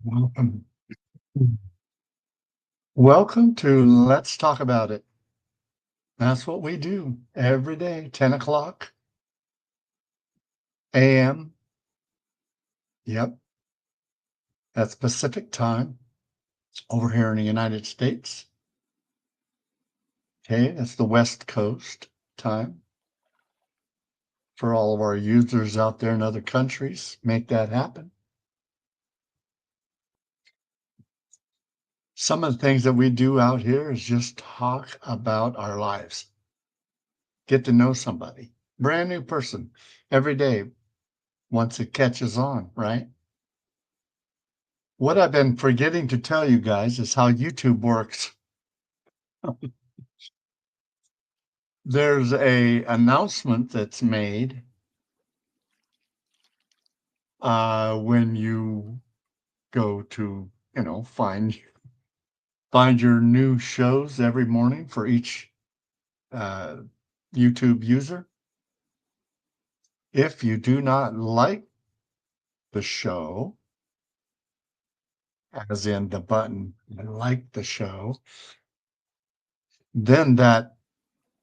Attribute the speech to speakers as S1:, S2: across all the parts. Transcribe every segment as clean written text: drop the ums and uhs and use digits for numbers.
S1: Welcome. Welcome to Let's Talk About It. That's what we do every day, 10 o'clock a.m. Yep, that's Pacific time over here in the United States. Okay, that's the West Coast time. For all of our users out there in other countries, make that happen. Some of the things that we do out here is just talk about our lives. Get to know somebody, brand new person every day once it catches on, right? What I've been forgetting to tell you guys is how YouTube works. There's a announcement that's made when you go to, find your new shows every morning for each uh, YouTube user. If you do not like the show, as in the button like the show, then that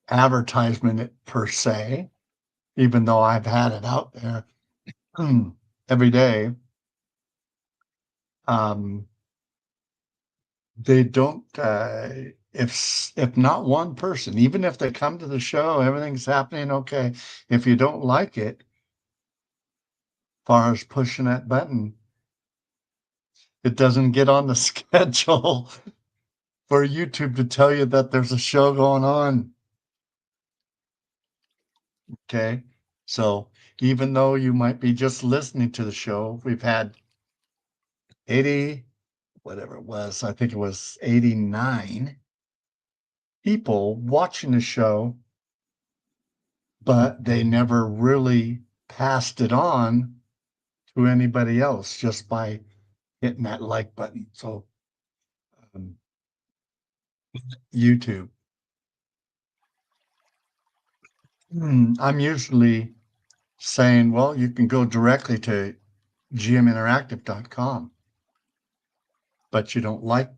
S1: advertisement per se, even though I've had it out there every day, um, they don't, if not one person, even if they come to the show, everything's happening okay. If you don't like it, far as pushing that button, it doesn't get on the schedule for YouTube to tell you that there's a show going on. Okay. So even though you might be just listening to the show, we've had 80, whatever it was, I think it was 89 people watching the show, but they never really passed it on to anybody else just by hitting that like button. So, um, YouTube. I'm usually saying, well, you can go directly to gminteractive.com, but you don't like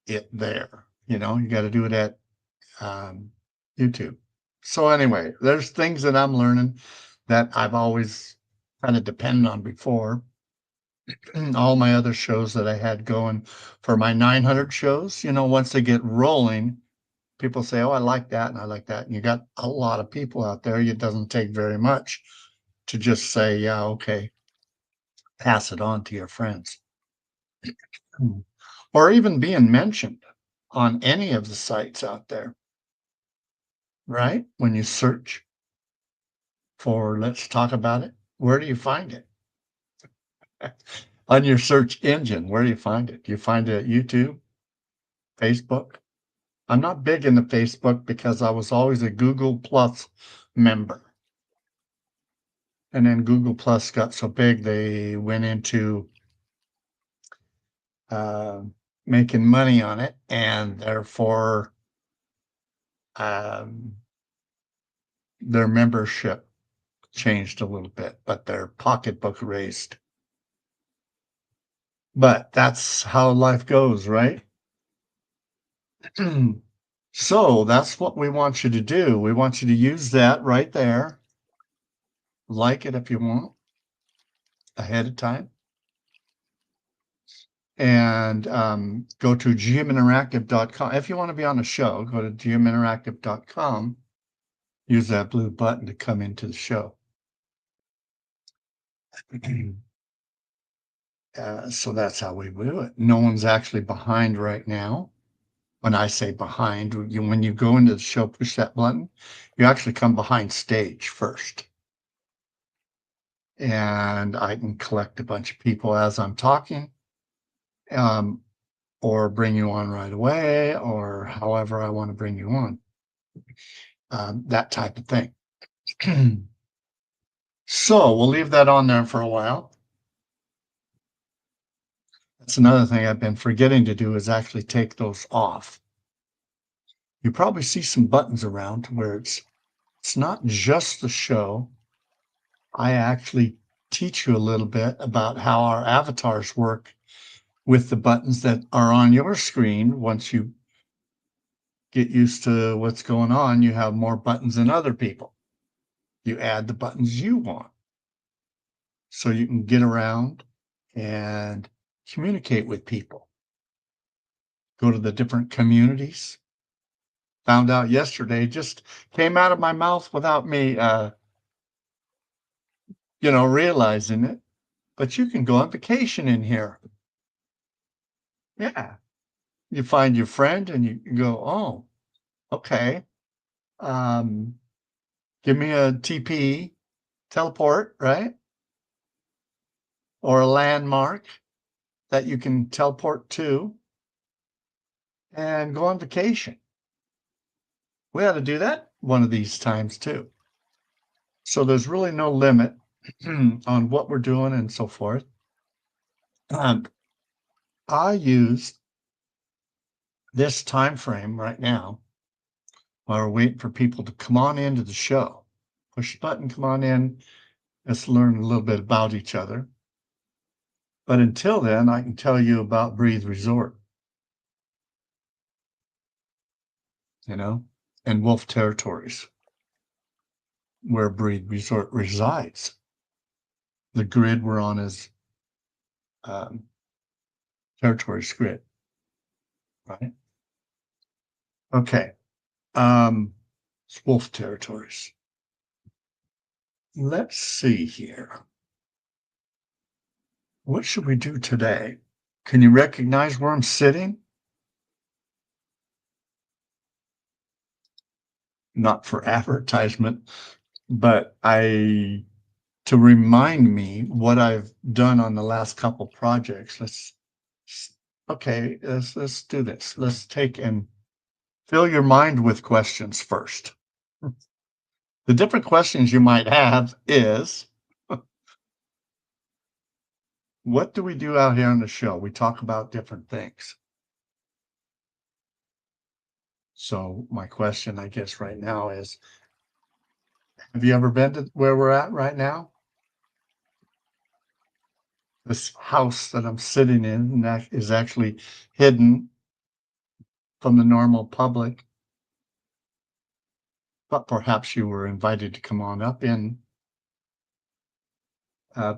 S1: it there. You got to do it at um, YouTube. So anyway, there's things that I'm learning that I've always kind of depended on before. All my other shows that I had going for my 900 shows, once they get rolling, people say, "Oh, I like that and I like that." And you got a lot of people out there. It doesn't take very much to just say, "Yeah, okay," pass it on to your friends. Or even being mentioned on any of the sites out there, right? When you search for Let's Talk About It, where do you find it? On your search engine, where do you find it? Do you find it at YouTube, Facebook? I'm not big into Facebook because I was always a Google Plus member. And then Google Plus got so big, they went into uh, making money on it, and therefore um, their membership changed a little bit, but their pocketbook raised. But that's how life goes, right? So that's what we want you to do. We want you to use that right there. Like it if you want ahead of time. And go to gminteractive.com. If you want to be on the show, go to gminteractive.com. Use that blue button to come into the show. So that's how we do it. No one's actually behind right now. When I say behind, when you go into the show, push that button, you actually come behind stage first. And I can collect a bunch of people as I'm talking, or bring you on right away, or however I want to bring you on, that type of thing. So we'll leave that on there for a while. That's another thing I've been forgetting to do is actually take those off. You probably see some buttons around where it's not just the show. I actually teach you a little bit about how our avatars work with the buttons that are on your screen. Once you get used to what's going on, you have more buttons than other people. You add the buttons you want so you can get around and communicate with people. Go to the different communities. Found out yesterday, just came out of my mouth without me, realizing it. But you can go on vacation in here. Yeah. You find your friend and you go, oh, okay. Um, Give me a TP, teleport, right? Or a landmark that you can teleport to and go on vacation. We ought to do that one of these times too. So there's really no limit on what we're doing and so forth. Um, I use this time frame right now while we're waiting for people to come on into the show. Push the button, come on in. Let's learn a little bit about each other. But until then, I can tell you about Breathe Resort, and Wolf Territories, where Breathe Resort resides. The grid we're on is um, Territories grid, right? Okay. It's Wolf Territories. Let's see here. What should we do today? Can you recognize where I'm sitting? Not for advertisement, but to remind me what I've done on the last couple projects. Let's do this. Let's take and fill your mind with questions first. The different questions you might have is, what do we do out here on the show? We talk about different things. So my question, I guess, right now is, have you ever been to where we're at right now? This house that I'm sitting in is actually hidden from the normal public, but perhaps you were invited to come on up and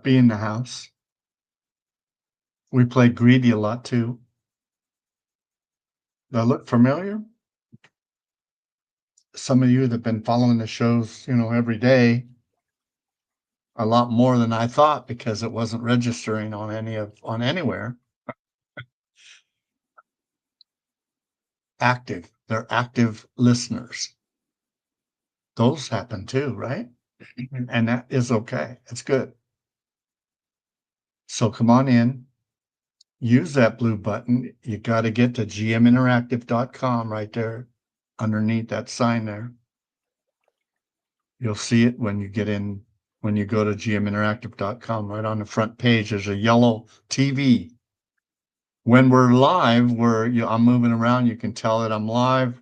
S1: be in the house. We play Greedy a lot too. Do I look familiar? Some of you that have been following the shows, every day, a lot more than I thought because it wasn't registering on anywhere. Active. They're active listeners. Those happen too, right? And that is okay. It's good. So come on in, use that blue button. You got to get to gminteractive.com right there underneath that sign there. You'll see it when you get in, when you go to gminteractive.com, right on the front page, there's a yellow TV. When we're live, I'm moving around, you can tell that I'm live,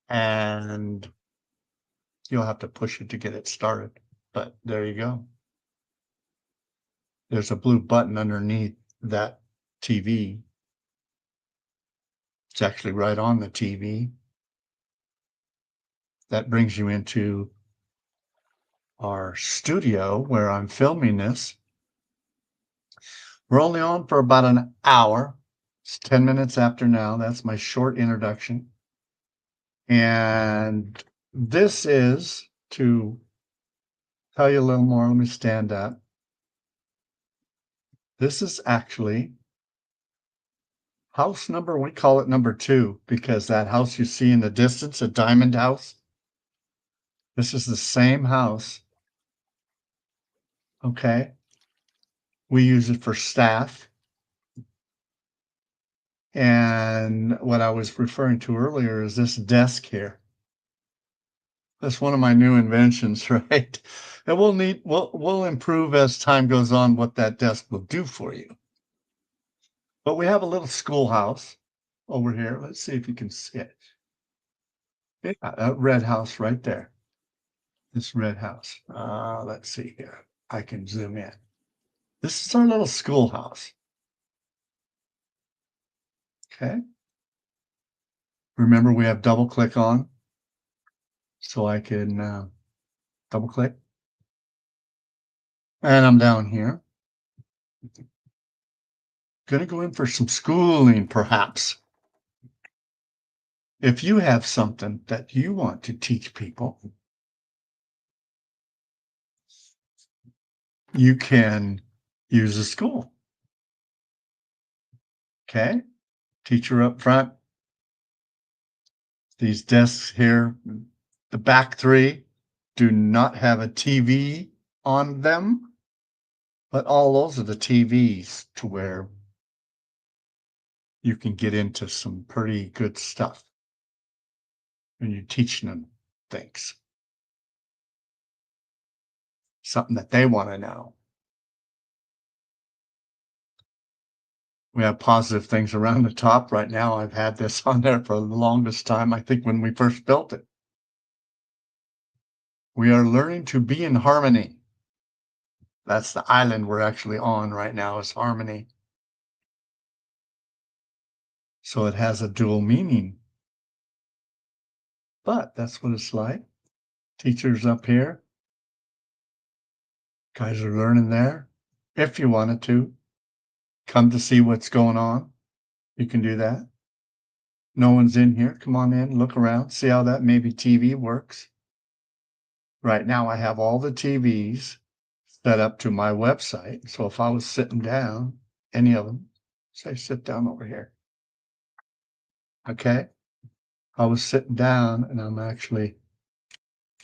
S1: and you'll have to push it to get it started. But there you go. There's a blue button underneath that TV. It's actually right on the TV. That brings you into our studio where I'm filming this. We're only on for about an hour. It's 10 minutes after now. That's my short introduction. And this is to tell you a little more. Let me stand up. This is actually house number, we call it number 2 because that house you see in the distance, a diamond house, this is the same house. Okay. We use it for staff. And what I was referring to earlier is this desk here. That's one of my new inventions, right? And we'll improve as time goes on what that desk will do for you. But we have a little schoolhouse over here. Let's see if you can see it. Yeah, a red house right there. This red house. Let's see here. I can zoom in. This is our little schoolhouse. Okay. Remember, we have double click on, so I can double click. And I'm down here. Going to go in for some schooling, perhaps. If you have something that you want to teach people, you can use a school. Okay. Teacher up front. These desks here, the back three do not have a TV on them, but all those are the TVs to where you can get into some pretty good stuff when you're teaching them things. Something that they want to know. We have positive things around the top right now. I've had this on there for the longest time, I think when we first built it. We are learning to be in harmony. That's the island we're actually on right now, is harmony. So it has a dual meaning. But that's what it's like. Teachers up here. Guys are learning there. If you wanted to come to see what's going on, you can do that. No one's in here. Come on in, look around, see how that maybe TV works. Right now, I have all the TVs set up to my website. So if I was sitting down, any of them, say, sit down over here. Okay. I was sitting down and I'm actually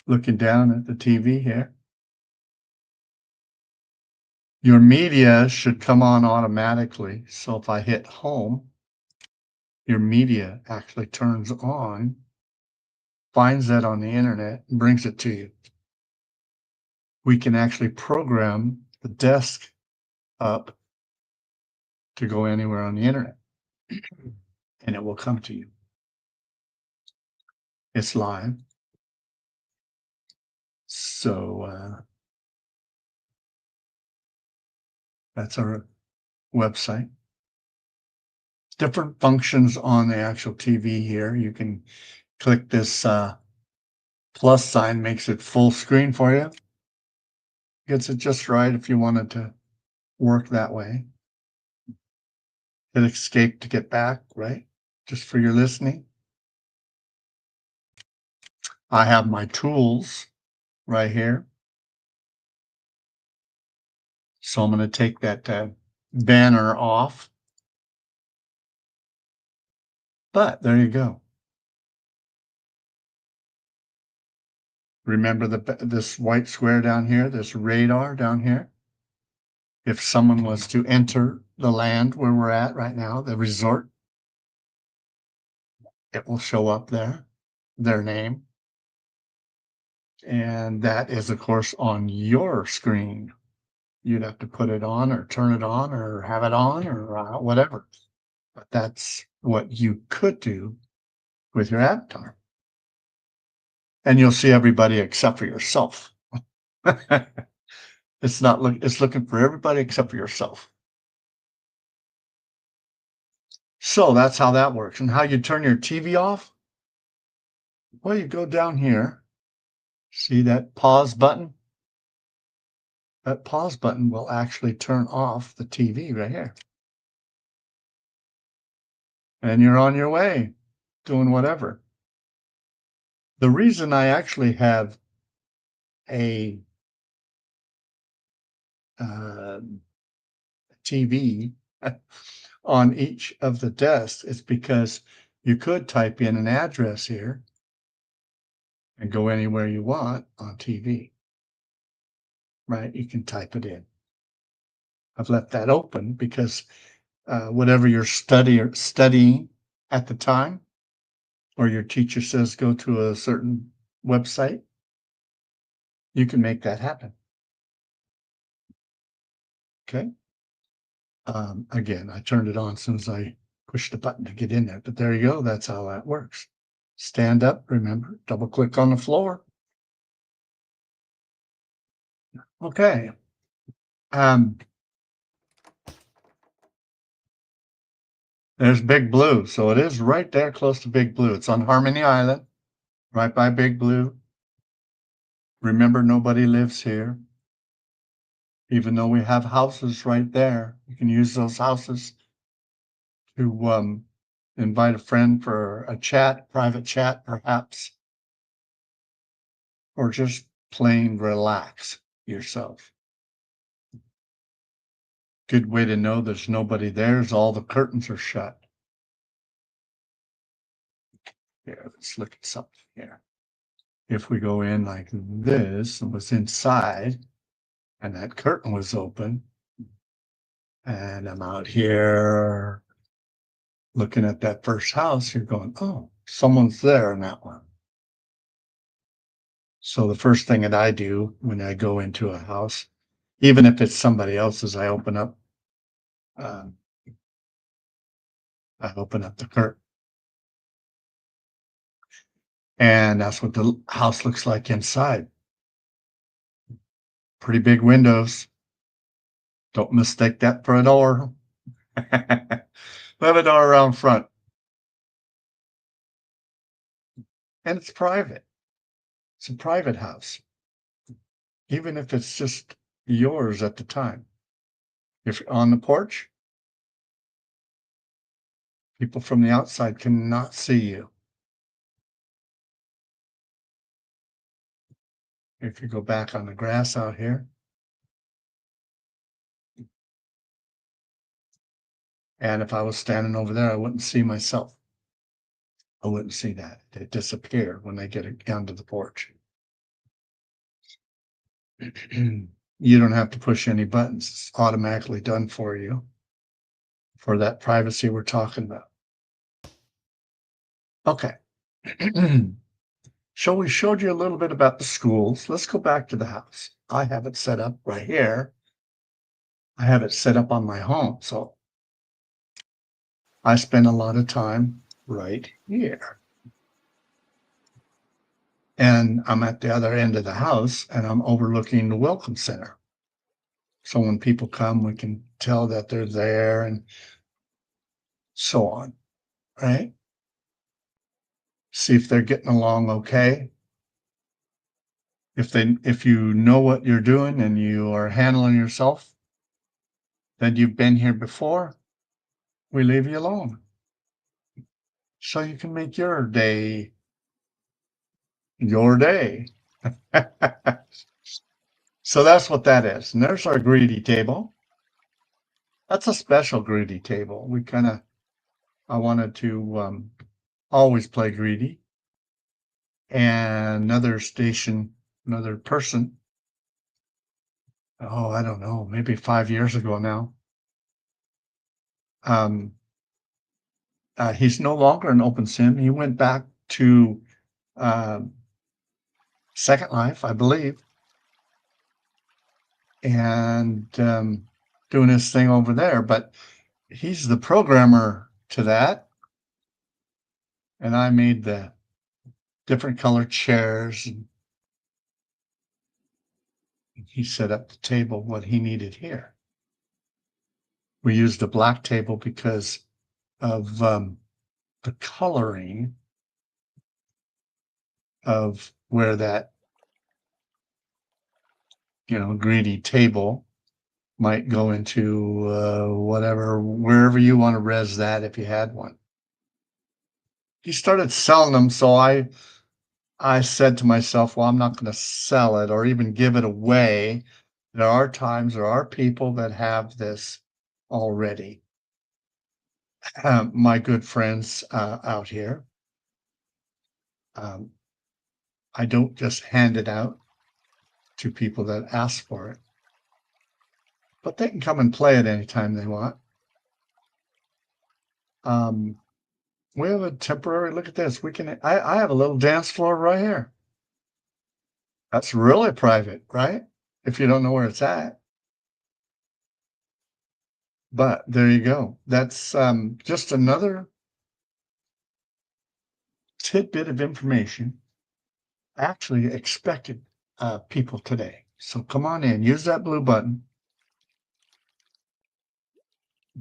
S1: looking down at the TV here. Your media should come on automatically. So if I hit home, your media actually turns on, finds that on the internet, and brings it to you. We can actually program the desk up to go anywhere on the internet, and it will come to you. It's live. So that's our website. Different functions on the actual TV here. You can click this plus sign, makes it full screen for you. Gets it just right if you wanted to work that way. Hit escape to get back, right? Just for your listening. I have my tools right here. So I'm going to take that banner off. But there you go. Remember this white square down here, this radar down here? If someone was to enter the land where we're at right now, the resort, it will show up there, their name. And that is, of course, on your screen. You'd have to put it on or turn it on or have it on or whatever. But that's what you could do with your avatar. And you'll see everybody except for yourself. It's looking for everybody except for yourself. So that's how that works. And how you turn your TV off? Well, you go down here. See that pause button? That pause button will actually turn off the TV right here. And you're on your way doing whatever. The reason I actually have a TV on each of the desks is because you could type in an address here and go anywhere you want on TV, right? You can type it in. I've left that open because whatever you're studying at the time, or your teacher says go to a certain website, you can make that happen. Okay. Again, I turned it on as soon as I pushed the button to get in there, but there you go. That's how that works. Stand up, remember, double click on the floor. Okay. There's Big Blue. So it is right there close to Big Blue. It's on Harmony Island, right by Big Blue. Remember, nobody lives here. Even though we have houses right there, you can use those houses to invite a friend for a chat, private chat, perhaps, or just plain relax yourself. Good way to know there's nobody there is all the curtains are shut. Here, let's look at something here. If we go in like this and was inside and that curtain was open, and I'm out here looking at that first house, you're going, oh, someone's there in that one. So the first thing that I do when I go into a house, even if it's somebody else's, I open up the curtain. And that's what the house looks like inside. Pretty big windows. Don't mistake that for a door. We have a door around front. And it's private. It's a private house. Even if it's just yours at the time. If you're on the porch, people from the outside cannot see you. If you go back on the grass out here, and if I was standing over there, I wouldn't see myself. I wouldn't see that. They disappear when they get onto the porch. You don't have to push any buttons. It's automatically done for you for that privacy we're talking about. Okay. So we showed you a little bit about the schools. Let's go back to the house. I have it set up right here. I have it set up on my home. So I spend a lot of time right here. And I'm at the other end of the house and I'm overlooking the Welcome Center. So when people come, we can tell that they're there and so on, right? See if they're getting along okay. If you know what you're doing and you are handling yourself, then you've been here before, we leave you alone. So you can make your day your day. So that's what that is. And there's our greedy table. That's a special greedy table. I wanted to always play greedy. And another person, oh, I don't know, maybe 5 years ago now. He's no longer an OpenSim. He went back to Second Life, I believe, and doing his thing over there. But he's the programmer to that. And I made the different colored chairs. And he set up the table, what he needed here. We used a black table because of the coloring of where that, greedy table might go into wherever you want to res that if you had one. He started selling them, so I said to myself, well, I'm not going to sell it or even give it away. There are people that have this already. My good friends out here. I don't just hand it out to people that ask for it, but they can come and play it anytime they want. We have a temporary, look at this. I have a little dance floor right here. That's really private, right? If you don't know where it's at. But there you go. That's just another tidbit of information. I actually expected people today. So come on in, use that blue button.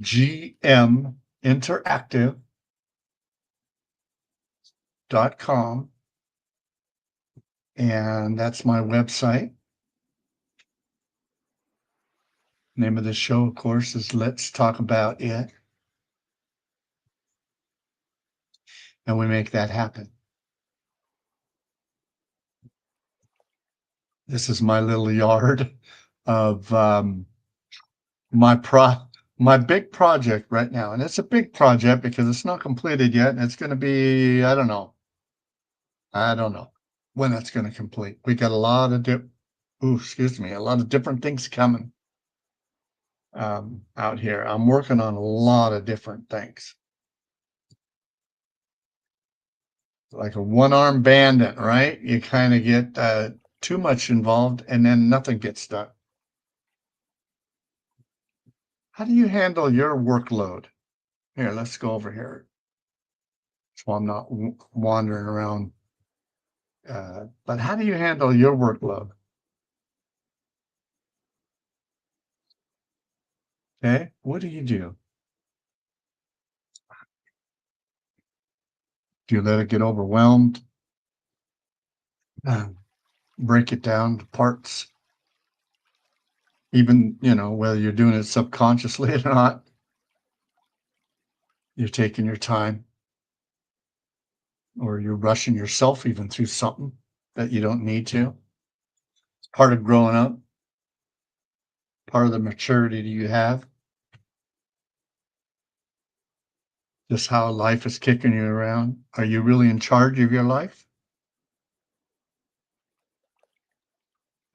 S1: GM interactive.com, and that's my website. Name of the show, of course, is Let's Talk About It. And we make that happen. This is my little yard of my big project right now. And it's a big project because it's not completed yet. And it's going to be, I don't know when that's going to complete. We got a lot of a lot of different things coming out here. I'm working on a lot of different things. Like a one-armed bandit, right? You kind of get too much involved and then nothing gets done. How do you handle your workload? Here, let's go over here. So I'm not wandering around. But how do you handle your workload? Okay, what do you do? Do you let it get overwhelmed? Break it down to parts? Even, whether you're doing it subconsciously or not, you're taking your time, or you're rushing yourself even through something that you don't need to. It's part of growing up, part of the maturity that you have. Just how life is kicking you around. Are you really in charge of your life?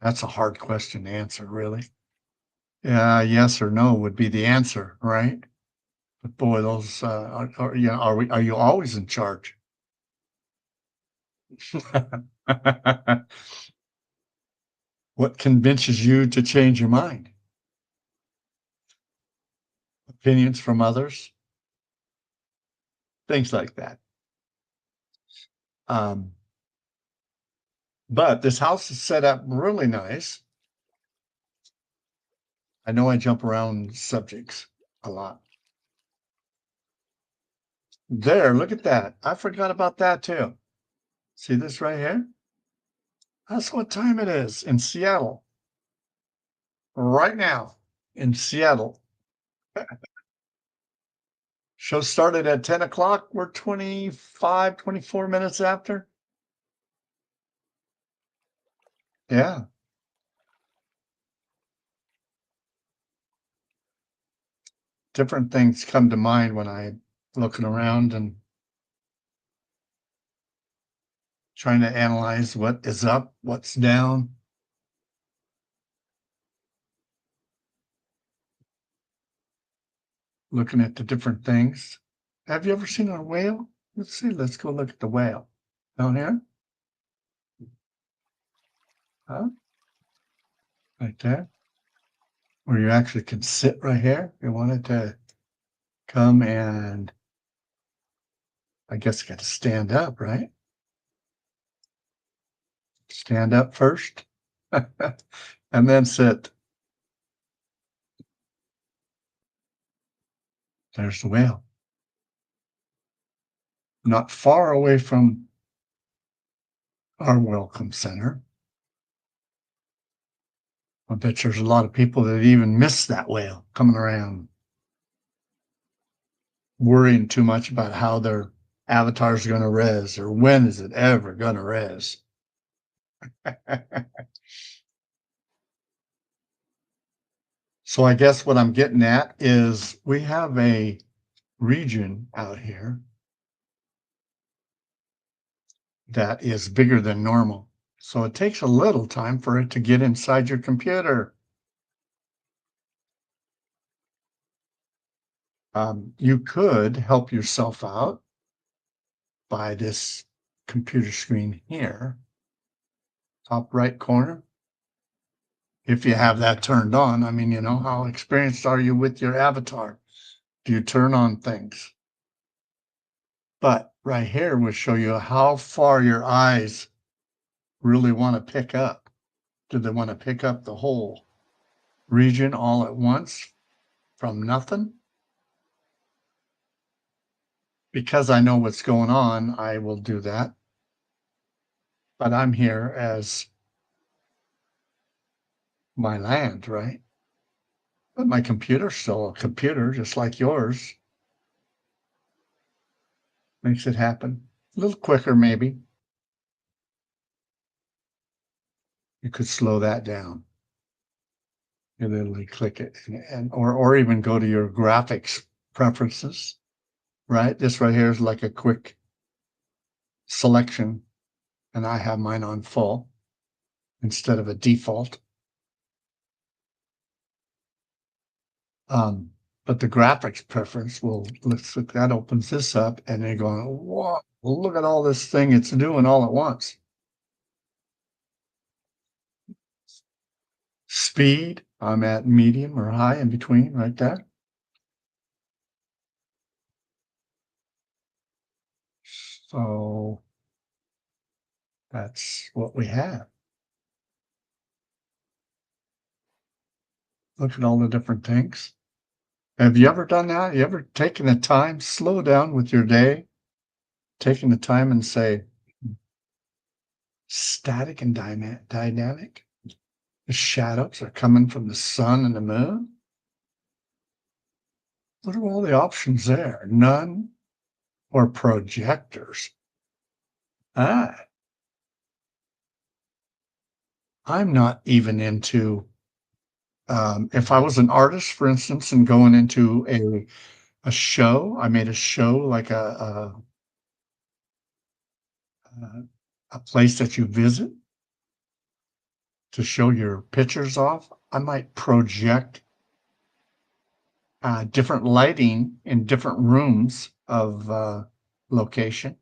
S1: That's a hard question to answer, really. Yeah, yes or no would be the answer, right? But boy, those are you always in charge? What convinces you to change your mind? Opinions from others, things like that. Um, but this house is set up really nice. I know I jump around subjects a lot. There, look at that. I forgot about that too. See this right here? That's what time it is in Seattle. Right now in Seattle. Show started at 10 o'clock. We're 25, 24 minutes after. Yeah. Different things come to mind when I'm looking around and trying to analyze what is up, what's down. Looking at the different things. Have you ever seen a whale? Let's see. Let's go look at the whale. Down here? Huh? Right there. Where you actually can sit right here. You wanted to come and I guess you got to stand up, right? Stand up first and then sit. There's the whale. Not far away from our welcome center. I bet there's a lot of people that even miss that whale coming around, worrying too much about how their avatar's going to res or when is it ever going to res. So I guess what I'm getting at is we have a region out here that is bigger than normal. So it takes a little time for it to get inside your computer. You could help yourself out by this computer screen here, top right corner. If you have that turned on, I mean, how experienced are you with your avatar? Do you turn on things? But right here will show you how far your eyes really want to pick up. Do they want to pick up the whole region all at once from nothing? because I know what's going on, I will do that. But I'm here as my land, right? But my computer's still a computer, just like yours. Makes it happen a little quicker, maybe. You could slow that down. You literally click it or even go to your graphics preferences, right? This right here is like a quick selection, and I have mine on full instead of a default. But the graphics preference will, let's look, that opens this up and they're going, whoa, look at all this thing it's doing all at once. Speed, I'm at medium or high in between right there. So that's what we have. Look at all the different things. Have you ever done that? You ever taken the time, slow down with your day, taking the time and say, static and dynamic? The shadows are coming from the sun and the moon. What are all the options there? None or projectors? Ah, I'm not even into, if I was an artist, for instance, and going into a show, I made a show like a place that you visit to show your pictures off, I might project different lighting in different rooms of location,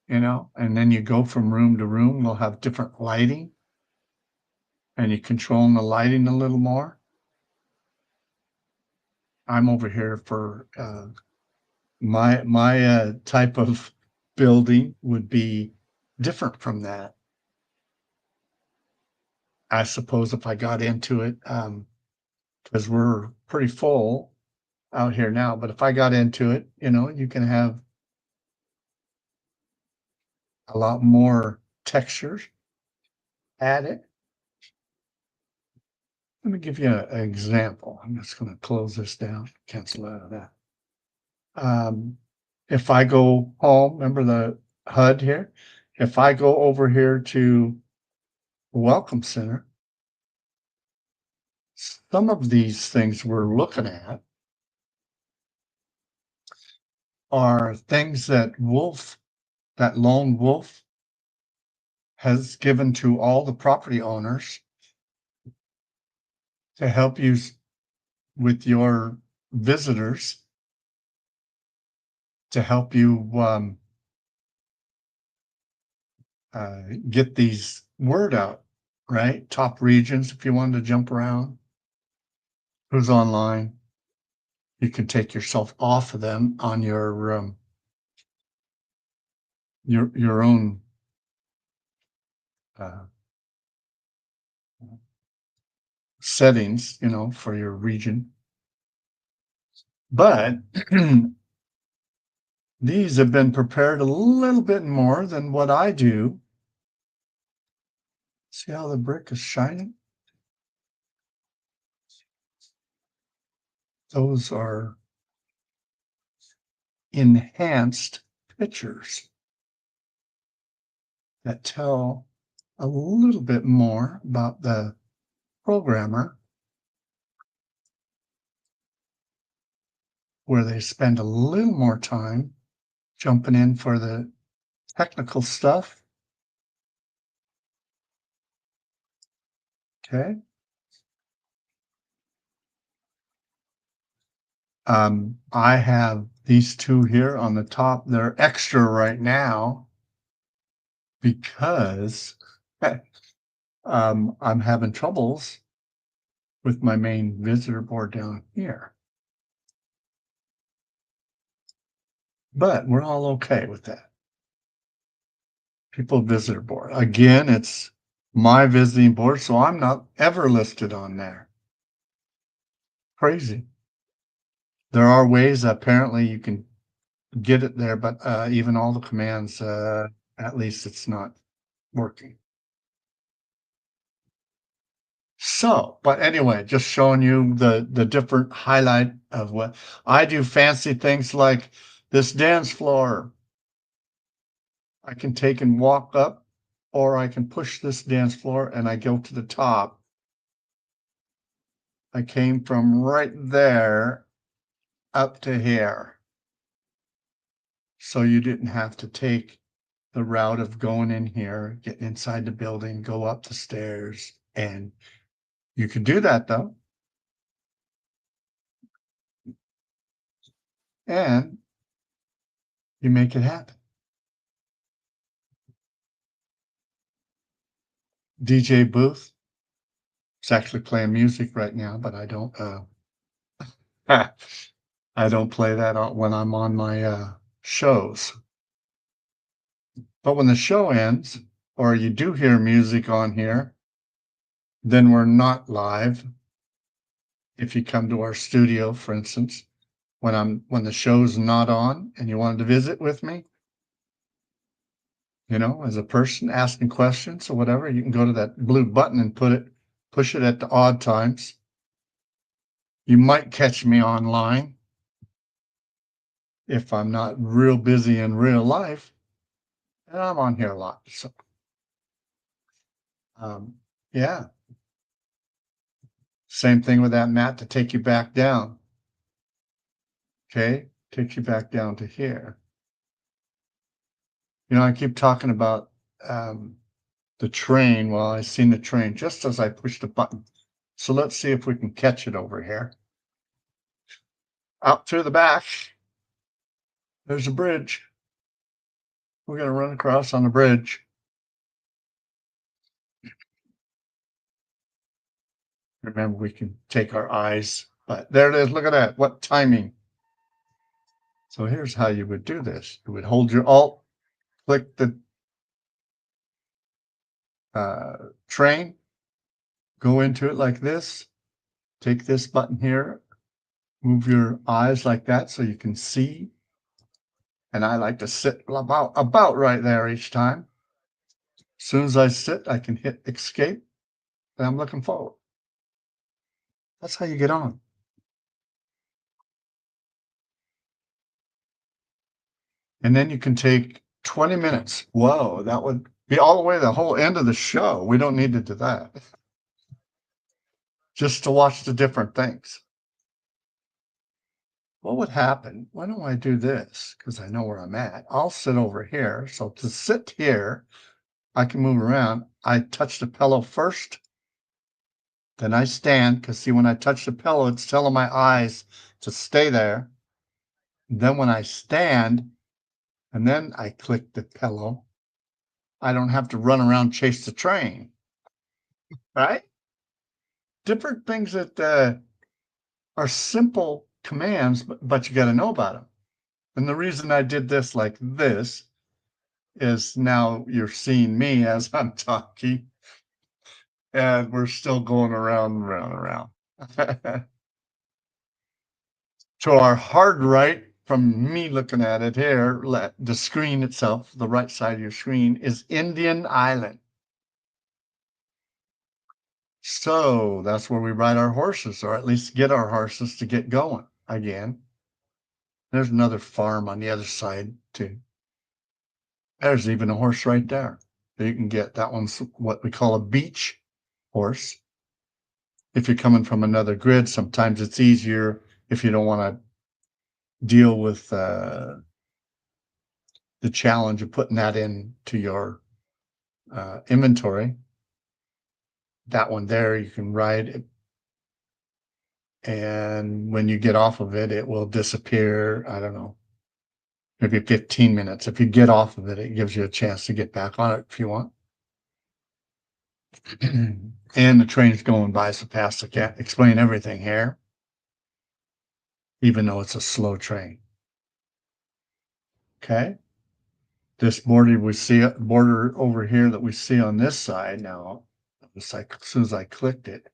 S1: and then you go from room to room, they'll have different lighting, and you control the lighting a little more. I'm over here for my type of building would be different from that. I suppose if I got into it, because we're pretty full out here now, but if I got into it, you can have a lot more textures added. Let me give you an example. I'm just going to close this down, cancel out of that. If I go home, remember the HUD here? If I go over here to Welcome Center, some of these things we're looking at are things that lone wolf has given to all the property owners to help you with your visitors, to help you get these word out, right? Top regions, if you wanted to jump around, who's online. You can take yourself off of them on your own settings, for your region. But these have been prepared a little bit more than what I do. See how the brick is shining? Those are enhanced pictures that tell a little bit more about the programmer, where they spend a little more time jumping in for the technical stuff. Okay. I have these two here on the top. They're extra right now because I'm having troubles with my main visitor board down here. But we're all okay with that. People visitor board. Again, it's my visiting board, so I'm not ever listed on there. Crazy. There are ways apparently you can get it there, but even all the commands, at least it's not working. So, but anyway, just showing you the different highlight of what I do. Fancy things like this dance floor. I can take and walk up, or I can push this dance floor and I go to the top. I came from right there up to here. So you didn't have to take the route of going in here, get inside the building, go up the stairs, and you could do that though. And you make it happen. DJ booth. It's actually playing music right now, but I don't I don't play that when I'm on my shows. But when the show ends, or you do hear music on here, then we're not live. If you come to our studio, for instance, when the show's not on and you wanted to visit with me, as a person asking questions or whatever, you can go to that blue button and push it at the odd times. You might catch me online if I'm not real busy in real life, and I'm on here a lot. So, yeah, same thing with that mat to take you back down. Okay, takes you back down to here. I keep talking about the train. Well, I seen the train just as I pushed the button. So let's see if we can catch it over here. Out through the back, there's a bridge. We're going to run across on the bridge. Remember, we can take our eyes, but there it is. Look at that. What timing. So here's how you would do this. You would hold your Alt, click the train, go into it like this, take this button here, move your eyes like that so you can see. And I like to sit about right there each time. As soon as I sit, I can hit escape, and I'm looking forward. That's how you get on. And then you can take 20 minutes. Whoa, that would be all the way to the whole end of the show. We don't need to do that. Just to watch the different things. What would happen? Why don't I do this? Because I know where I'm at. I'll sit over here. So to sit here, I can move around. I touch the pillow first. Then I stand, because see, when I touch the pillow, it's telling my eyes to stay there. Then when I stand, and then I click the pillow, I don't have to run around chase the train, right? Different things that are simple commands, but you got to know about them. And the reason I did this like this is now you're seeing me as I'm talking, and we're still going around and around and around. To our hard right, from me looking at it here, the screen itself, the right side of your screen, is Indian Island. So that's where we ride our horses, or at least get our horses to get going again. There's another farm on the other side too. There's even a horse right there that you can get. That one's what we call a beach horse. If you're coming from another grid, sometimes it's easier if you don't want to deal with the challenge of putting that into your inventory. That one there, you can ride it. And when you get off of it, it will disappear. I don't know, maybe 15 minutes. If you get off of it, it gives you a chance to get back on it if you want. And the train's going by so fast, I can't explain everything here, even though it's a slow train. Okay. This border over here that we see on this side now, it's like as soon as I clicked it,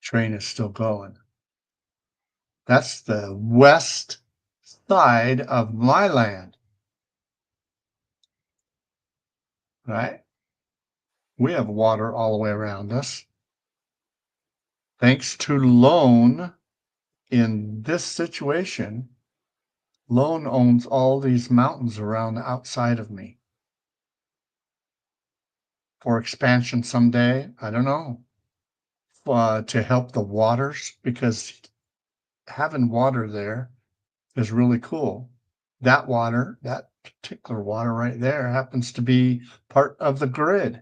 S1: train is still going. That's the west outside of my land, right? We have water all the way around us. Thanks to Lone, in this situation, Lone owns all these mountains around the outside of me. For expansion someday, I don't know, to help the waters, because having water there is really cool. That water, that particular water right there, happens to be part of the grid.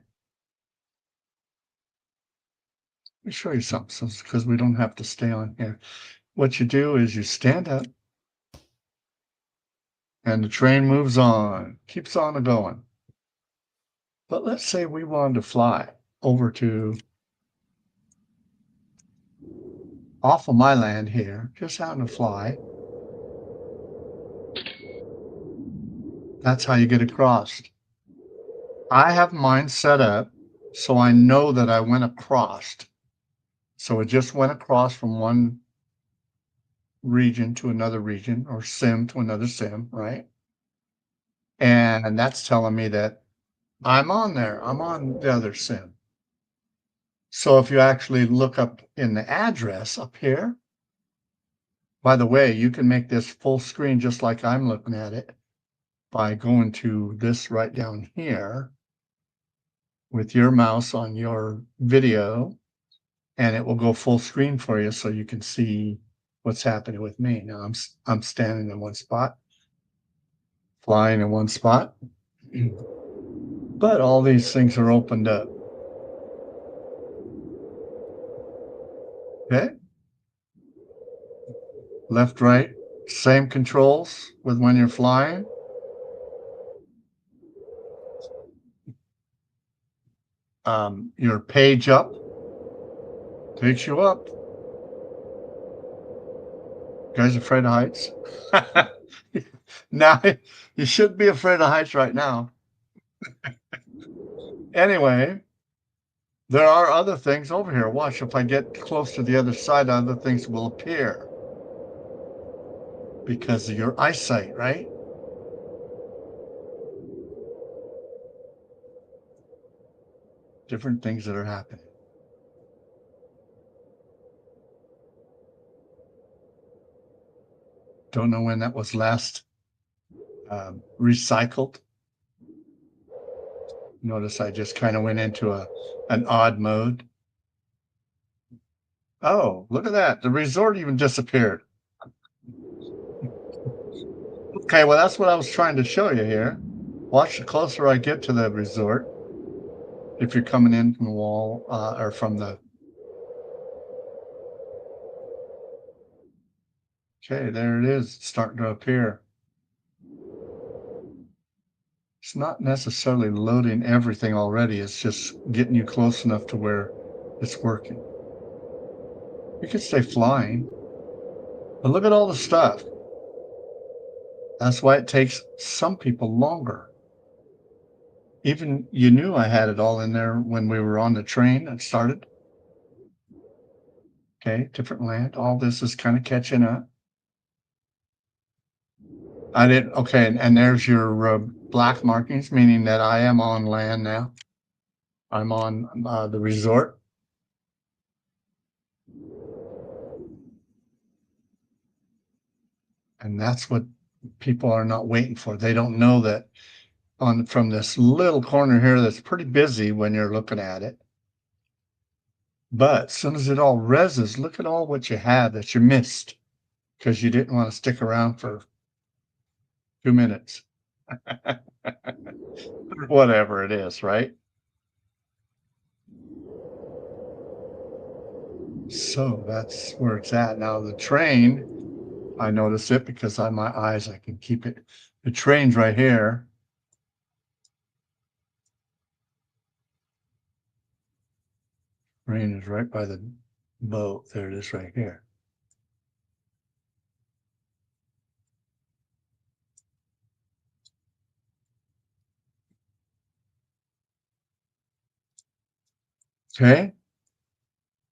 S1: Let me show you something, because we don't have to stay on here. What you do is you stand up, and the train moves on, keeps on going. But let's say we wanted to fly over to off of my land here, just having to fly. That's how you get across. I have mine set up so I know that I went across. So it just went across from one region to another region, or sim to another sim, right? And that's telling me that I'm on there. I'm on the other sim. So if you actually look up in the address up here, by the way, you can make this full screen just like I'm looking at it by going to this right down here with your mouse on your video, and it will go full screen for you so you can see what's happening with me. Now I'm standing in one spot, flying in one spot, but all these things are opened up. Okay, left, right, same controls with when you're flying. Your page up takes you up. You guys afraid of heights? Now you shouldn't be afraid of heights right now. Anyway, there are other things over here. Watch, if I get close to the other side, other things will appear because of your eyesight, right? Different things that are happening. Don't know when that was last recycled. Notice I just kind of went into an odd mode. Oh, look at that. The resort even disappeared. Okay, well, that's what I was trying to show you here. Watch, the closer I get to the resort, if you're coming in from the wall or from the. Okay, there it is. It's starting to appear. It's not necessarily loading everything already. It's just getting you close enough to where it's working. You can stay flying, but look at all the stuff. That's why it takes some people longer. Even you knew I had it all in there when we were on the train and started. Okay, different land. All this is kind of catching up. I didn't. Okay, and there's your black markings, meaning that I am on land now. I'm on the resort. And that's what people are not waiting for. They don't know that from this little corner here that's pretty busy when you're looking at it. But as soon as it all reses, look at all what you had that you missed because you didn't want to stick around for 2 minutes. Whatever it is, right? So that's where it's at. Now the train, I notice it because on my eyes I can keep it. The train's right here. Train is right by the boat. There it is right here. Okay.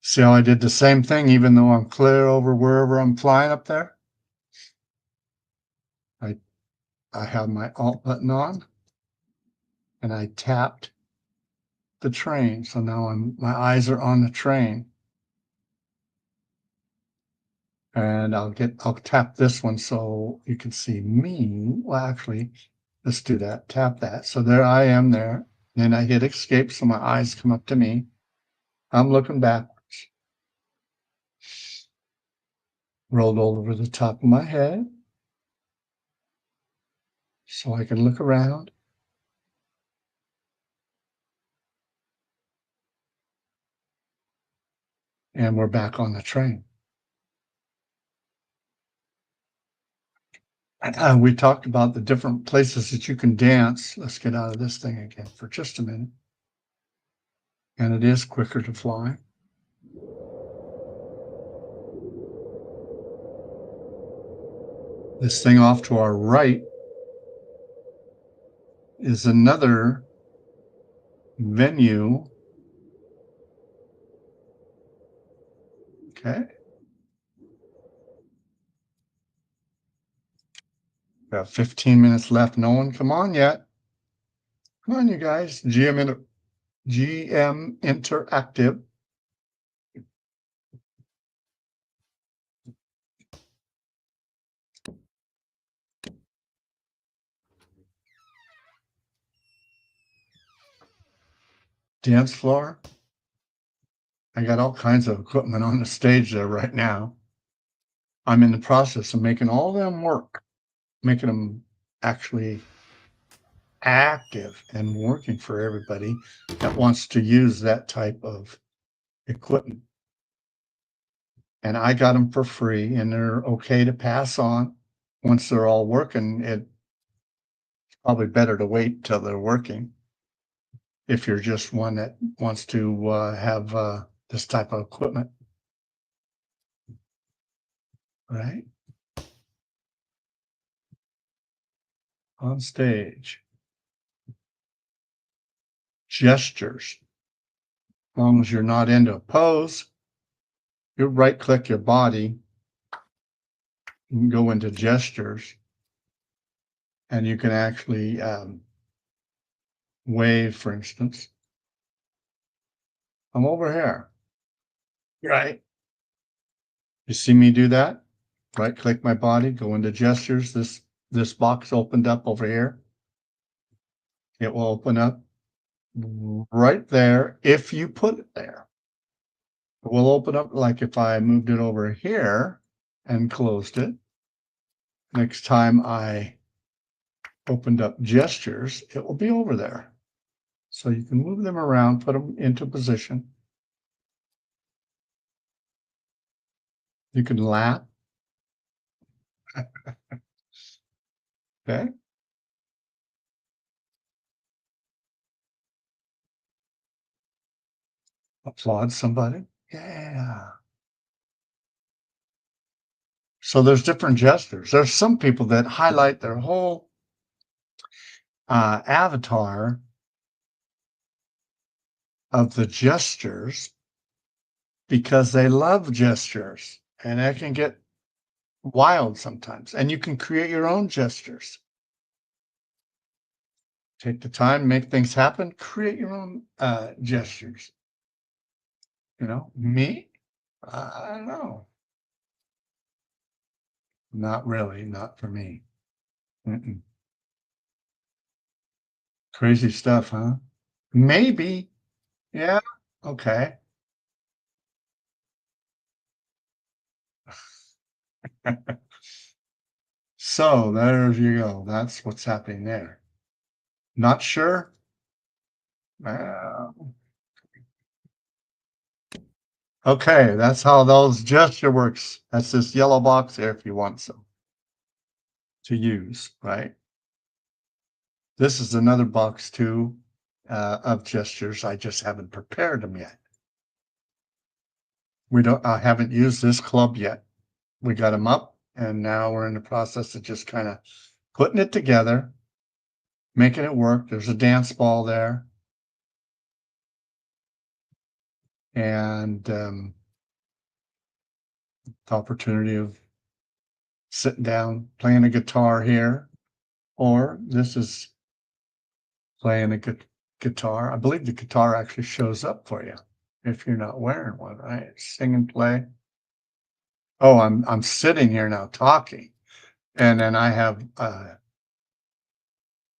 S1: See how I did the same thing even though I'm clear over wherever I'm flying up there? I have my Alt button on and I tapped the train. So now my eyes are on the train. And I'll tap this one so you can see me. Well, actually, let's do that. Tap that. So there I am there. Then I hit escape so my eyes come up to me. I'm looking backwards. Rolled over the top of my head so I can look around. And we're back on the train. We talked about the different places that you can dance. Let's get out of this thing again for just a minute. And it is quicker to fly. This thing off to our right is another venue. Okay. Got 15 minutes left. No one come on yet. Come on, you guys. GM Interactive. Dance floor. I got all kinds of equipment on the stage there right now. I'm in the process of making all of them work, making them actually active and working for everybody that wants to use that type of equipment. And I got them for free and they're okay to pass on. Once they're all working, it's probably better to wait till they're working. If you're just one that wants to have this type of equipment, right? On stage. Gestures. As long as you're not into a pose, you right click your body, you can go into gestures, and you can actually wave, for instance. I'm over here, right? You see me do that? Right click my body, go into gestures. This box opened up over here. It will open up right there if you put it there. It will open up like if I moved it over here and closed it. Next time I opened up gestures, it will be over there. So you can move them around, put them into position. You can lap. Okay. Applaud somebody. Yeah. So there's different gestures. There's some people that highlight their whole avatar of the gestures because they love gestures, and that can get wild sometimes. And you can create your own gestures. Take the time, make things happen, create your own gestures. You know, me? I don't know. Not really, not for me. Mm-mm. Crazy stuff, huh? Maybe. Yeah. Okay. So there you go. That's what's happening there. Not sure? Uh, okay, that's how those gesture works. That's this yellow box there if you want some to use, right? This is another box too of gestures. I just haven't prepared them yet. I haven't used this club yet. We got them up and now we're in the process of just kind of putting it together, making it work. There's a dance ball there. And the opportunity of sitting down, playing a guitar here, Or this is playing a guitar. I believe the guitar actually shows up for you if you're not wearing one, right? Sing and play. Oh, I'm sitting here now talking, and then I have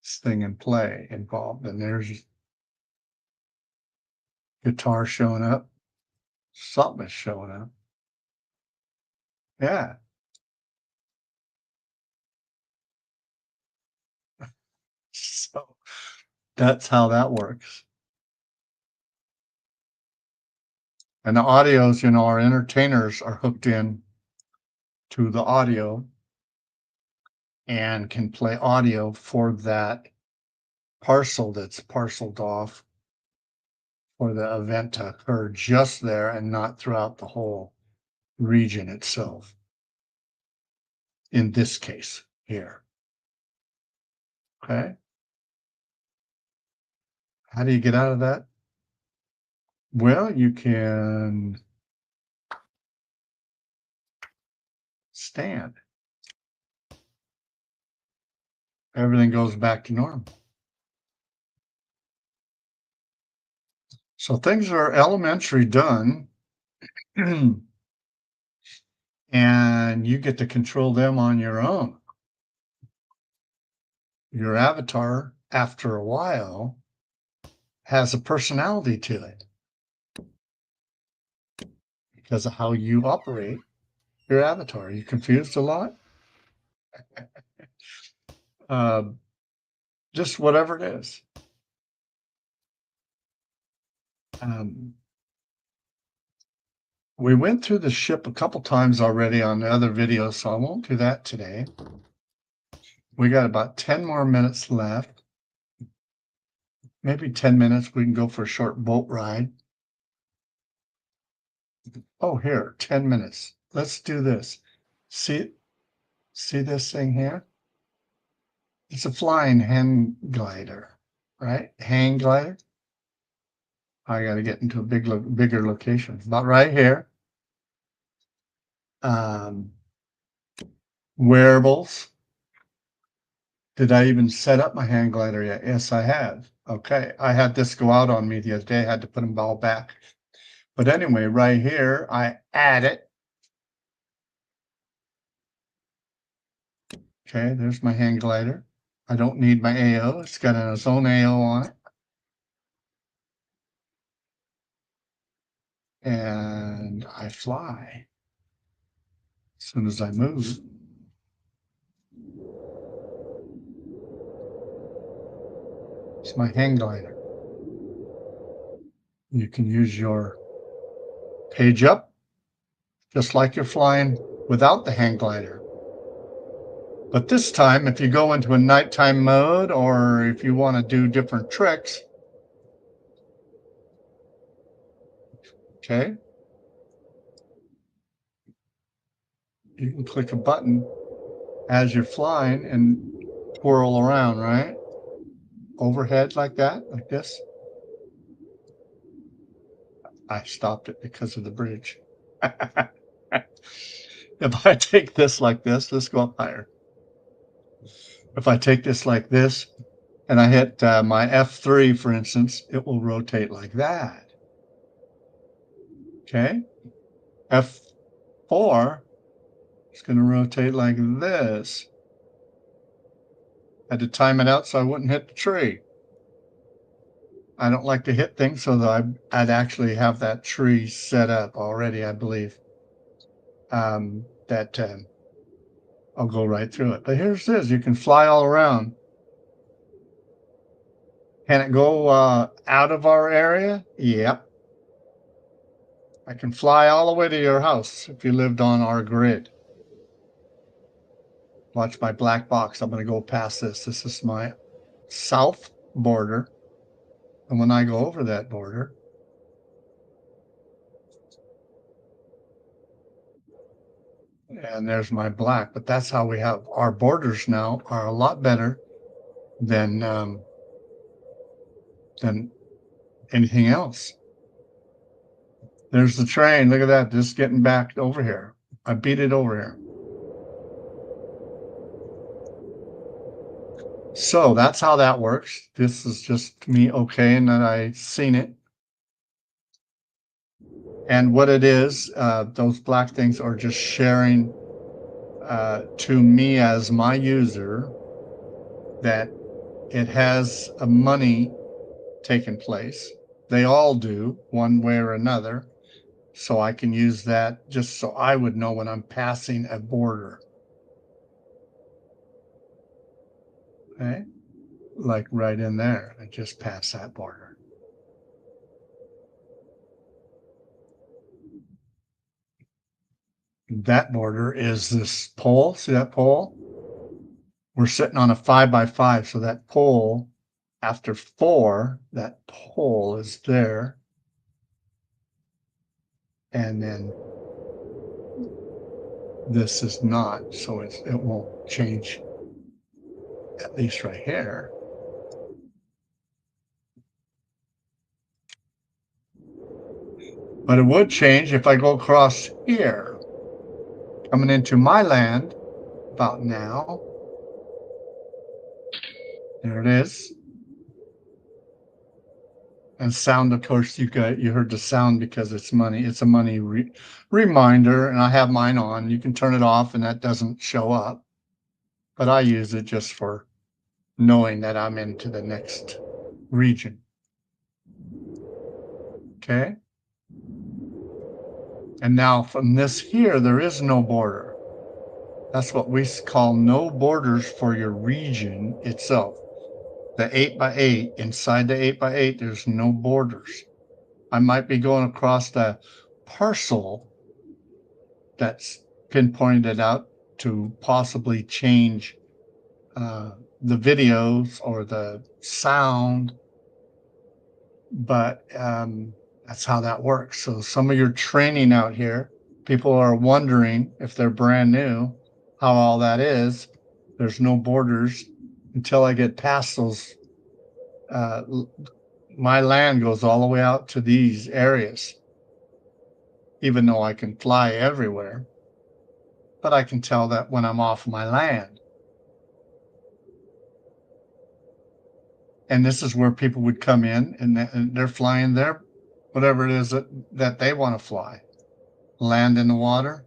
S1: sing and play involved, and there's guitar showing up. Something is showing up. Yeah. So that's how that works. And the audios, our entertainers are hooked in to the audio and can play audio for that parcel that's parceled off for the event to occur just there and not throughout the whole region itself. In this case here. Okay. How do you get out of that? Well, you can stand. Everything goes back to normal. So things are elementary done, and you get to control them on your own. Your avatar, after a while, has a personality to it because of how you operate your avatar. Are you confused a lot? Just whatever it is. We went through the ship a couple times already on the other videos, so I won't do that today. We got about 10 more minutes left. Maybe 10 minutes. We can go for a short boat ride. Oh, here, 10 minutes. Let's do this. See this thing here? It's a flying hang glider, right? Hang glider. I got to get into a bigger location. About right here. Wearables. Did I even set up my hang glider yet? Yes, I have. Okay. I had this go out on me the other day. I had to put them all back. But anyway, right here, I add it. Okay, there's my hang glider. I don't need my AO. It's got its own AO on it. And I fly. As soon as I move. It's my hang glider. You can use your page up, just like you're flying without the hang glider. But this time, if you go into a nighttime mode, or if you want to do different tricks, okay, you can click a button as you're flying and twirl around, right? Overhead like that, like this. I stopped it because of the bridge. If I take this like this, let's go up higher. If I take this like this and I hit my F3, for instance, it will rotate like that. Okay. F4 is going to rotate like this. I had to time it out so I wouldn't hit the tree. I don't like to hit things, so that I'd actually have that tree set up already, I believe. I'll go right through it. But here's this. You can fly all around. Can it go out of our area? Yep. I can fly all the way to your house if you lived on our grid. Watch my black box. I'm going to go past this. This is my south border. And when I go over that border, and there's my black, but that's how we have our borders now are a lot better than anything else. There's the train. Look at that. Just getting back over here. I beat it over here. So that's how that works. This is just me okaying that I seen it. And what it is, those black things are just sharing to me as my user that it has a money taking place. They all do, one way or another. So I can use that just so I would know when I'm passing a border. Okay. Like right in there, I just passed that border. That border is this pole. See that pole? We're sitting on a 5x5. So that pole, after 4, that pole is there. And then this is not, so it won't change, at least right here. But it would change if I go across here, coming into my land about now. There it is. And sound, of course, you heard the sound because it's money. It's a money reminder, and I have mine on. You can turn it off, and that doesn't show up. But I use it just for knowing that I'm into the next region. Okay. And now from this here, there is no border. That's what we call no borders for your region itself. The 8x8, inside the 8x8, there's no borders. I might be going across the parcel that's pinpointed out to possibly change the videos or the sound, but that's how that works. So some of your training out here, people are wondering if they're brand new, how all that is. There's no borders until I get past those. My land goes all the way out to these areas, even though I can fly everywhere. But I can tell that when I'm off my land. And this is where people would come in and they're flying their whatever it is that they want to fly. Land in the water,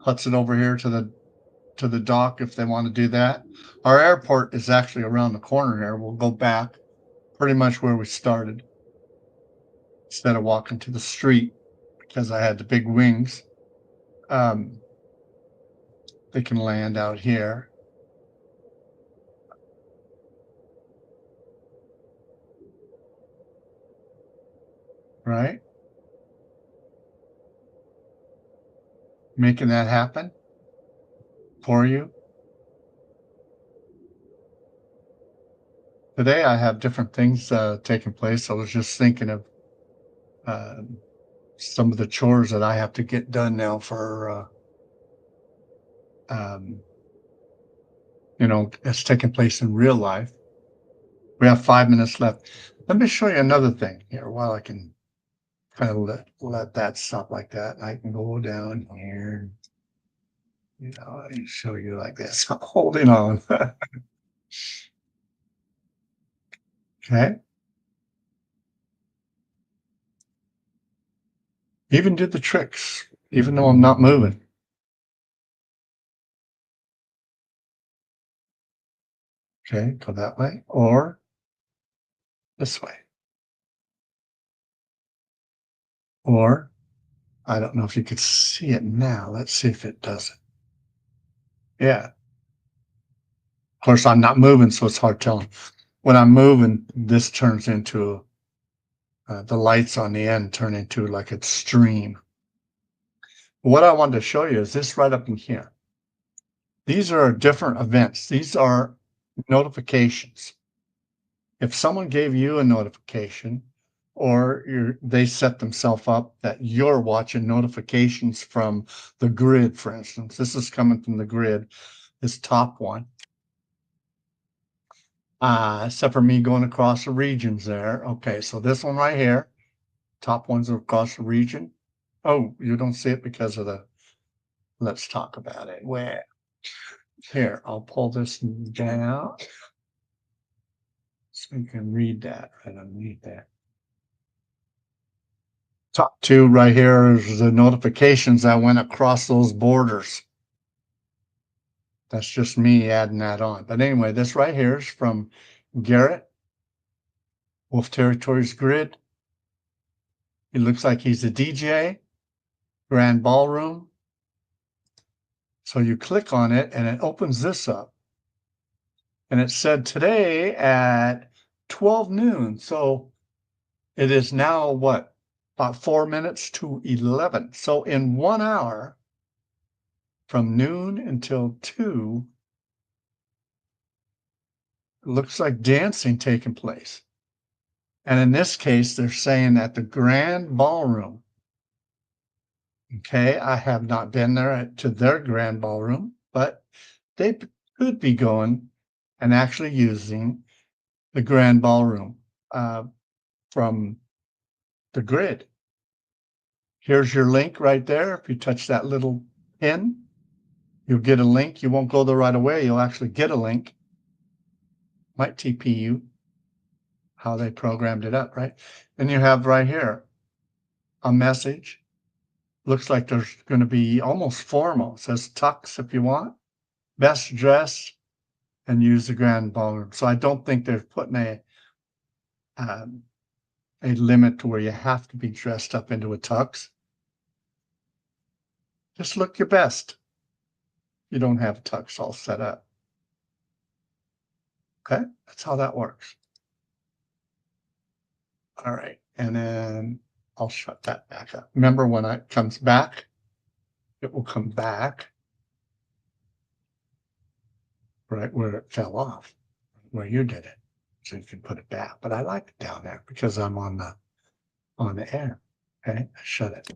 S1: huts it over here to the dock if they want to do that. Our airport is actually around the corner here. We'll go back pretty much where we started instead of walking to the street because I had the big wings. They can land out here. Right? Making that happen for you. Today I have different things taking place. I was just thinking of some of the chores that I have to get done now for, um, it's taking place in real life. We have 5 minutes left. Let me show you another thing here while I can kind of let that stop like that. I can go down here. I can show you like this. I'm holding on. Okay. Even did the tricks, even though I'm not moving. Okay, go that way or this way. Or I don't know if you could see it now. Let's see if it does it. Yeah. Of course, I'm not moving, so it's hard telling. When I'm moving, this turns into the lights on the end turn into like a stream. What I wanted to show you is this right up in here. These are different events. These are notifications. If someone gave you a notification or they set themselves up that you're watching notifications from the grid, for instance, this is coming from the grid, this top one. Except for me going across the regions there. Okay, so this one right here, top ones are across the region. Oh, you don't see it because of the, let's talk about it. Where? Here, I'll pull this down so you can read that right underneath that. Top two right here is the notifications that went across those borders. That's just me adding that on. But anyway, this right here is from Garrett, Wolf Territories Grid. He looks like he's a DJ, Grand Ballroom. So you click on it and it opens this up. And it said today at 12 noon. So it is now what? About 4 minutes to 11. So in 1 hour, from noon until 2, it looks like dancing taking place. And in this case, they're saying at the Grand Ballroom. Okay, I have not been there to their Grand Ballroom, but they could be going and actually using the Grand Ballroom from the grid. Here's your link right there. If you touch that little pin, you'll get a link. You won't go there right away. You'll actually get a link. Might TP you how they programmed it up, right? And you have right here a message. Looks like there's going to be almost formal. It says tux if you want, best dressed, and use the Grand Ballroom. So I don't think they're putting a limit to where you have to be dressed up into a tux. Just look your best. You don't have a tux all set up. Okay, that's how that works. All right, and then I'll shut that back up. Remember when it comes back, it will come back right where it fell off, where you did it. So you can put it back. But I like it down there because I'm on the air. Okay, I shut it.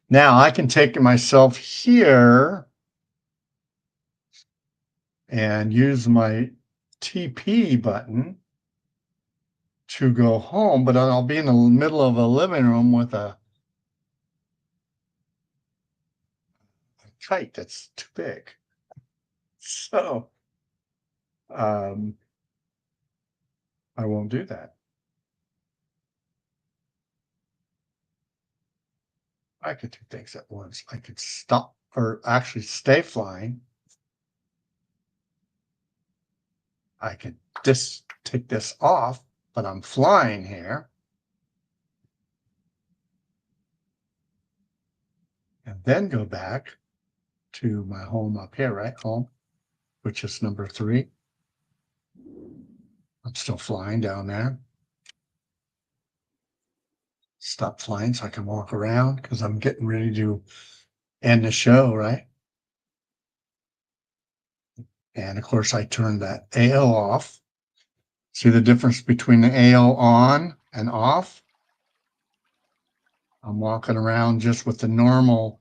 S1: Now I can take myself here and use my TP button to go home, but I'll be in the middle of a living room with a kite that's too big. So I won't do that. I could do things at once. I could stop or actually stay flying. I could just take this off, but I'm flying here. And then go back to my home up here, right? Home, which is number 3. I'm still flying down there. Stop flying so I can walk around because I'm getting ready to end the show, right? And of course, I turned that AO off. See the difference between the AO on and off? I'm walking around just with the normal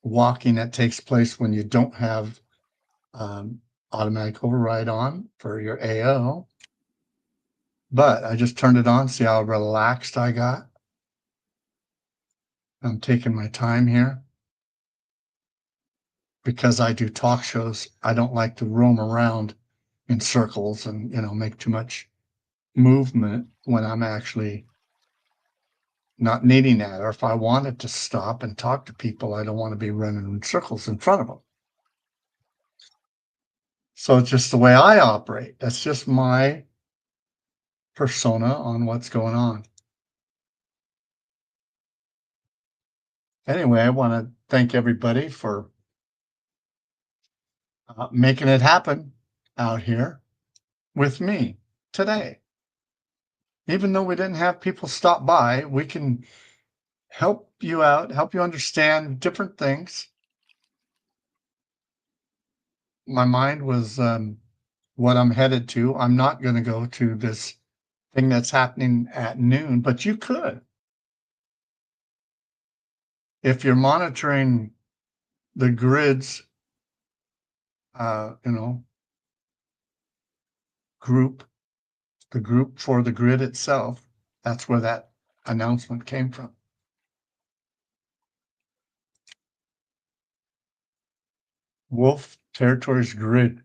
S1: walking that takes place when you don't have automatic override on for your AO. But I just turned it on. See how relaxed I got? I'm taking my time here. Because I do talk shows, I don't like to roam around in circles and, make too much movement when I'm actually not needing that. Or if I wanted to stop and talk to people, I don't want to be running in circles in front of them. So it's just the way I operate. That's just my persona on what's going on. Anyway, I want to thank everybody for making it happen out here with me today. Even though we didn't have people stop by, we can help you out, help you understand different things. My mind was what I'm headed to. I'm not going to go to this thing that's happening at noon, but you could. If you're monitoring the grids, group, the group for the grid itself, that's where that announcement came from. Wolf Territories Grid.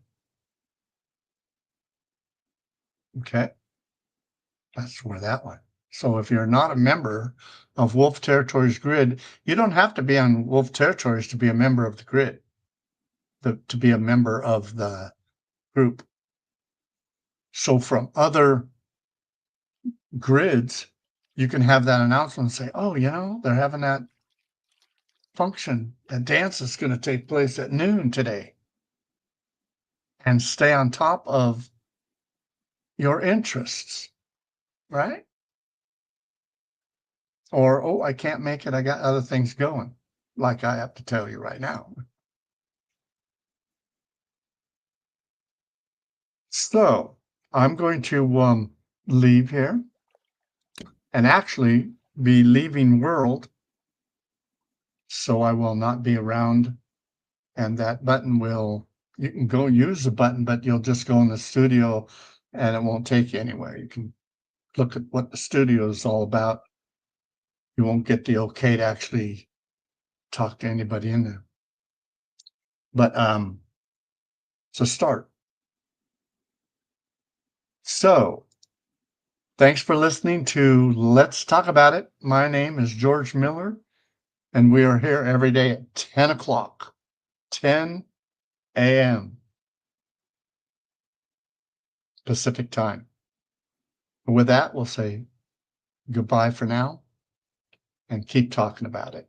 S1: Okay, that's where that one. So if you're not a member of Wolf Territories Grid, you don't have to be on Wolf Territories to be a member of the grid, to be a member of the group. So from other grids, you can have that announcement and say, oh, they're having that function, that dance is going to take place at noon today. And stay on top of your interests, right? Or, oh, I can't make it. I got other things going, like I have to tell you right now. So I'm going to leave here and actually be leaving World. So I will not be around, and that button you can go use the button, but you'll just go in the studio and it won't take you anywhere. You can look at what the studio is all about. You won't get the okay to actually talk to anybody in there. But it's a start. So thanks for listening to Let's Talk About It. My name is George Miller, and we are here every day at 10 o'clock, 10 a.m. Pacific time. With that, we'll say goodbye for now and keep talking about it.